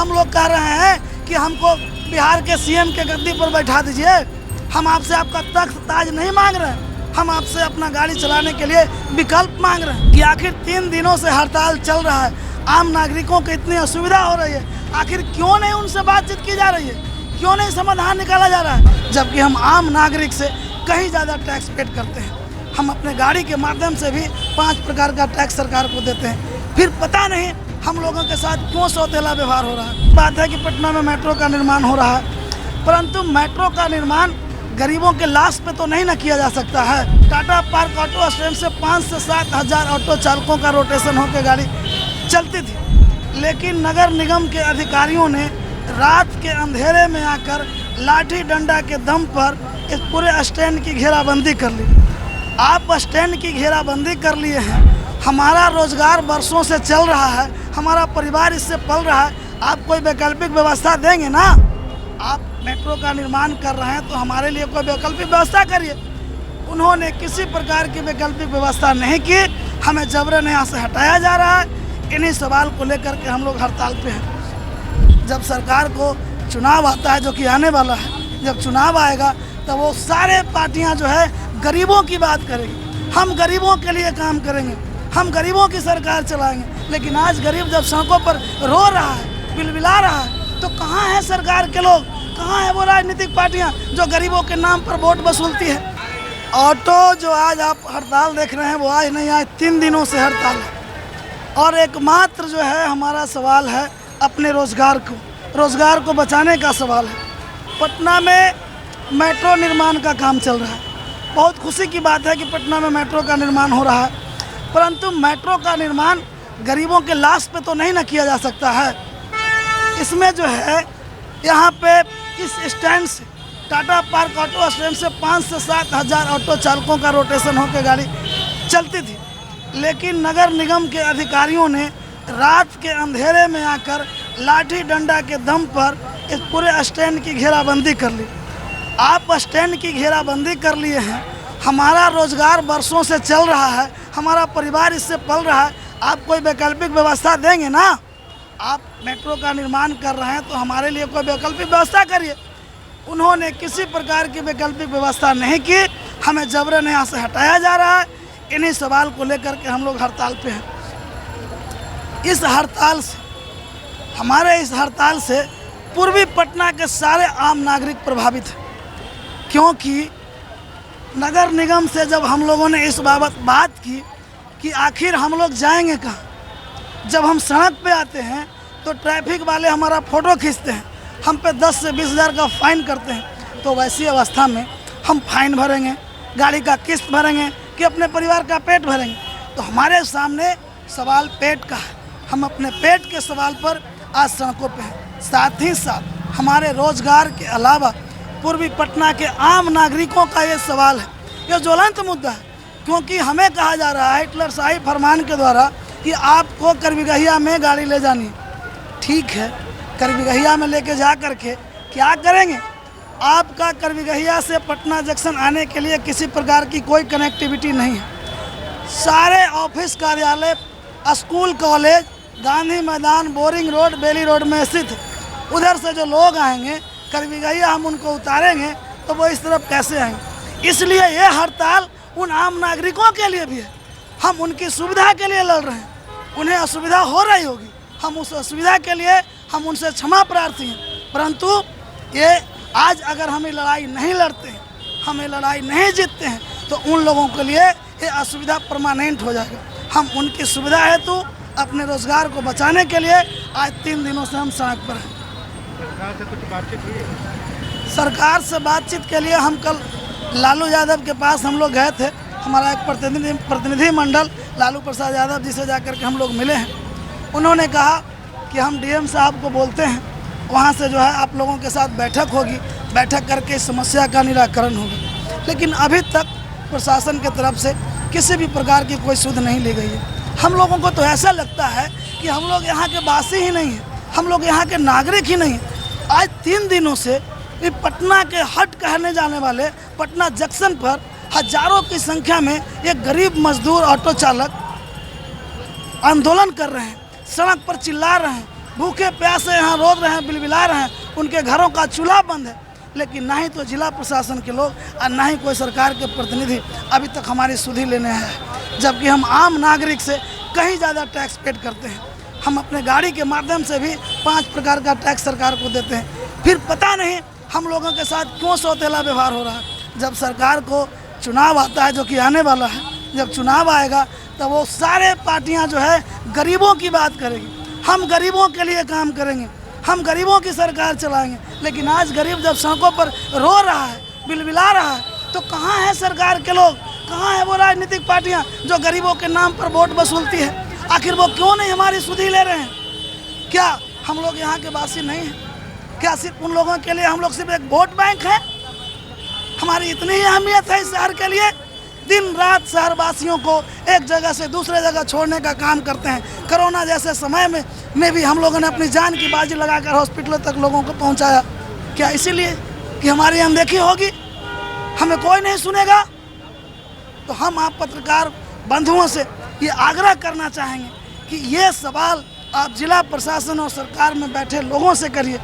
हम लोग कह रहे हैं कि हमको बिहार के सीएम के गद्दी पर बैठा दीजिए। हम आपसे आपका तख्त ताज नहीं मांग रहे हैं, हम आपसे अपना गाड़ी चलाने के लिए विकल्प मांग रहे हैं। कि आखिर 3 दिनों से हड़ताल चल रहा है, आम नागरिकों को इतनी असुविधा हो रही है, आखिर क्यों नहीं उनसे बातचीत की जा रही है, क्यों नहीं समाधान निकाला जा रहा है? जबकि हम आम नागरिक से कहीं ज़्यादा टैक्स पेड करते हैं। हम अपने गाड़ी के माध्यम से भी 5 प्रकार का टैक्स सरकार को देते हैं, फिर पता नहीं हम लोगों के साथ क्यों सौतेला व्यवहार हो रहा है। बात है कि पटना में मेट्रो का निर्माण हो रहा है, परंतु मेट्रो का निर्माण गरीबों के लाश पे तो नहीं ना किया जा सकता है। टाटा पार्क ऑटो स्टैंड से 5 से 7 हज़ार ऑटो चालकों का रोटेशन होकर गाड़ी चलती थी, लेकिन नगर निगम के अधिकारियों ने रात के अंधेरे में आकर लाठी डंडा के दम पर इस पूरे स्टैंड की घेराबंदी कर ली। आप स्टैंड की घेराबंदी कर लिए हैं, हमारा रोजगार वर्षों से चल रहा है, हमारा परिवार इससे पल रहा है, आप कोई वैकल्पिक व्यवस्था देंगे ना? आप मेट्रो का निर्माण कर रहे हैं तो हमारे लिए कोई वैकल्पिक व्यवस्था करिए। उन्होंने किसी प्रकार की वैकल्पिक व्यवस्था नहीं की, हमें जबरन यहाँ से हटाया जा रहा है। इन्हीं सवाल को लेकर के हम लोग हड़ताल पे हैं। जब सरकार को चुनाव आता है, जो कि आने वाला है, जब चुनाव आएगा तो वो सारे पार्टियां जो है गरीबों की बात करेंगी, हम गरीबों के लिए काम करेंगे, हम गरीबों की सरकार चलाएंगे। लेकिन आज गरीब जब सड़कों पर रो रहा है, बिलबिला रहा है, तो कहाँ है सरकार के लोग, कहाँ है वो राजनीतिक पार्टियां जो गरीबों के नाम पर वोट वसूलती है? ऑटो जो आज आप हड़ताल देख रहे हैं वो आज नहीं, आज 3 दिनों से हड़ताल है। और एकमात्र जो है हमारा सवाल है अपने रोज़गार को बचाने का सवाल है। पटना में मेट्रो निर्माण का काम चल रहा है, बहुत खुशी की बात है कि पटना में मेट्रो का निर्माण हो रहा है, परंतु मेट्रो का निर्माण गरीबों के लाश पे तो नहीं ना किया जा सकता है। इसमें जो है यहाँ पे इस स्टैंड से टाटा पार्क ऑटो स्टैंड से 5 से 7 हज़ार ऑटो चालकों का रोटेशन होकर गाड़ी चलती थी, लेकिन नगर निगम के अधिकारियों ने रात के अंधेरे में आकर लाठी डंडा के दम पर इस पूरे स्टैंड की घेराबंदी कर ली। आप स्टैंड की घेराबंदी कर लिए हैं, हमारा रोजगार वर्षों से चल रहा है, हमारा परिवार इससे पल रहा है, आप कोई वैकल्पिक व्यवस्था देंगे ना? आप मेट्रो का निर्माण कर रहे हैं तो हमारे लिए कोई वैकल्पिक व्यवस्था करिए। उन्होंने किसी प्रकार की वैकल्पिक व्यवस्था नहीं की, हमें जबरन यहाँ से हटाया जा रहा है। इन्हीं सवाल को लेकर के हम लोग हड़ताल पे हैं। इस हड़ताल से पूर्वी पटना के सारे आम नागरिक प्रभावित हैं, क्योंकि नगर निगम से जब हम लोगों ने इस बाबत बात की कि आखिर हम लोग जाएंगे कहाँ, जब हम सड़क पे आते हैं तो ट्रैफिक वाले हमारा फ़ोटो खींचते हैं, हम पे 10 से 20 हज़ार का फ़ाइन करते हैं, तो वैसी अवस्था में हम फ़ाइन भरेंगे, गाड़ी का किस्त भरेंगे कि अपने परिवार का पेट भरेंगे? तो हमारे सामने सवाल पेट का है, हम अपने पेट के सवाल पर आज सड़कों पे हैं। साथ ही साथ हमारे रोज़गार के अलावा पूर्वी पटना के आम नागरिकों का ये सवाल है, ये ज्वलंत मुद्दा है, क्योंकि हमें कहा जा रहा है हिटलरशाही फरमान के द्वारा कि आपको करबिगहिया में गाड़ी ले जानी है। ठीक है, करबिगहिया में लेके जा करके क्या करेंगे? आपका करबिगहिया से पटना जंक्शन आने के लिए किसी प्रकार की कोई कनेक्टिविटी नहीं है। सारे ऑफिस, कार्यालय, स्कूल, कॉलेज गांधी मैदान, बोरिंग रोड, बेली रोड में स्थित है। उधर से जो लोग आएंगे करबिगहिया हम उनको उतारेंगे तो वो इस तरफ कैसे आएंगे? इसलिए ये हड़ताल उन आम नागरिकों के लिए भी है, हम उनकी सुविधा के लिए लड़ रहे हैं। उन्हें असुविधा हो रही होगी, हम उस असुविधा के लिए हम उनसे क्षमा प्रार्थी हैं, परंतु ये आज अगर हम ये लड़ाई नहीं लड़ते हैं, हम ये लड़ाई नहीं जीतते हैं, तो उन लोगों के लिए ये असुविधा परमानेंट हो जाएगा। हम उनकी सुविधा हेतु अपने रोजगार को बचाने के लिए आज 3 दिनों से हम सड़क पर हैं। सरकार से कुछ बातचीत हुई है? सरकार से बातचीत के लिए हम कल लालू यादव के पास हम लोग गए थे। हमारा एक प्रतिनिधि मंडल लालू प्रसाद यादव जी से जाकर के हम लोग मिले हैं। उन्होंने कहा कि हम डीएम साहब को बोलते हैं, वहाँ से जो है आप लोगों के साथ बैठक होगी, बैठक करके इस समस्या का निराकरण होगा। लेकिन अभी तक प्रशासन की तरफ से किसी भी प्रकार की कोई सुध नहीं ली गई है। हम लोगों को तो ऐसा लगता है कि हम लोग यहाँ के वासी ही नहीं हैं, हम लोग यहाँ के नागरिक ही नहीं हैं। आज 3 दिनों से पटना के हट कहने जाने वाले पटना जंक्शन पर हजारों की संख्या में एक गरीब मजदूर ऑटो चालक आंदोलन कर रहे हैं, सड़क पर चिल्ला रहे हैं, भूखे प्यासे यहाँ रो रहे हैं, बिलबिला रहे हैं, उनके घरों का चूल्हा बंद है। लेकिन ना ही तो जिला प्रशासन के लोग और ना ही कोई सरकार के प्रतिनिधि अभी तक हमारी सुधि लेने आए हैं, जबकि हम आम नागरिक से कहीं ज़्यादा टैक्स पेड करते हैं। हम अपने गाड़ी के माध्यम से भी 5 प्रकार का टैक्स सरकार को देते हैं। फिर पता नहीं हम लोगों के साथ क्यों सौतेला व्यवहार हो रहा है। जब सरकार को चुनाव आता है, जो कि आने वाला है, जब चुनाव आएगा तब वो सारे पार्टियां जो है गरीबों की बात करेगी। हम गरीबों के लिए काम करेंगे, हम गरीबों की सरकार चलाएंगे। लेकिन आज गरीब जब सड़कों पर रो रहा है, बिलबिला रहा है, तो कहाँ है सरकार के लोग, कहाँ है वो राजनीतिक पार्टियां जो गरीबों के नाम पर वोट वसूलती है? आखिर वो क्यों नहीं हमारी सुधि ले रहे हैं? क्या हम लोग यहाँ के वासी नहीं हैं? क्या सिर्फ उन लोगों के लिए हम लोग सिर्फ एक वोट बैंक हैं? हमारी इतनी ही अहमियत है इस शहर के लिए? दिन रात शहरवासियों को एक जगह से दूसरे जगह छोड़ने का काम करते हैं। कोरोना जैसे समय में भी हम लोगों ने अपनी जान की बाजी लगाकर हॉस्पिटलों तक लोगों को पहुंचाया। क्या इसीलिए कि हमारी अनदेखी होगी, हमें कोई नहीं सुनेगा? तो हम आप पत्रकार बंधुओं से ये आग्रह करना चाहेंगे कि ये सवाल आप जिला प्रशासन और सरकार में बैठे लोगों से करिए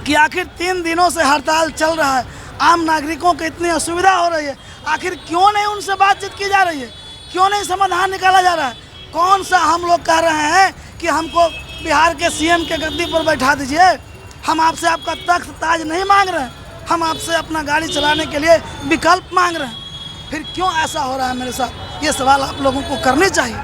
कि आखिर 3 दिनों से हड़ताल चल रहा है, आम नागरिकों को इतनी असुविधा हो रही है, आखिर क्यों नहीं उनसे बातचीत की जा रही है? क्यों नहीं समाधान निकाला जा रहा है? कौन सा हम लोग कह रहे हैं कि हमको बिहार के सीएम के गद्दी पर बैठा दीजिए? हम आपसे आपका तख्त ताज नहीं मांग रहे हैं, हम आपसे अपना गाड़ी चलाने के लिए विकल्प मांग रहे हैं। फिर क्यों ऐसा हो रहा है मेरे साथ? ये सवाल आप लोगों को करने चाहिए।